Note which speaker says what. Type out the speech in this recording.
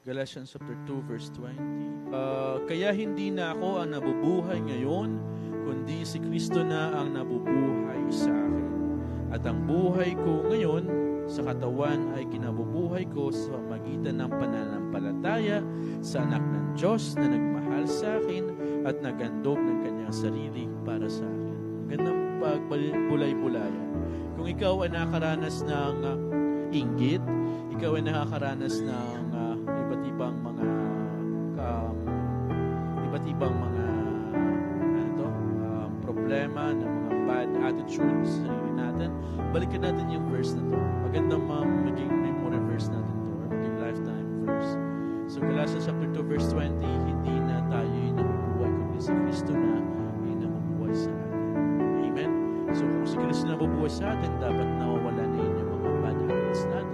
Speaker 1: Galatians chapter 2 verse 20. Kaya hindi na ako ang nabubuhay ngayon, kundi si Kristo na ang nabubuhay sa akin. At ang buhay ko ngayon sa katawan ay kinabubuhay ko sa magitan ng pananampalataya sa anak ng Diyos na nagmahal sa akin at nagandog ng kanyang sarili para sa akin. Gandang pagbulay-bulayan. Kung ikaw ay nakakaranas ng inggit, ikaw ay nakakaranas ng iba't ibang mga problema, ng mga bad attitudes sa sarili natin, balikan natin yung verse na to. Magandang maging memory verse natin to, or maging lifetime verse. So Galatians chapter 2 verse 20, hindi na tayo yung nabubuhay, kundi si Kristo na yung nabubuhay sa atin. Amen? So kung si Kristo na nabubuhay sa atin, dapat nawawala na yun yung mga bad habits natin.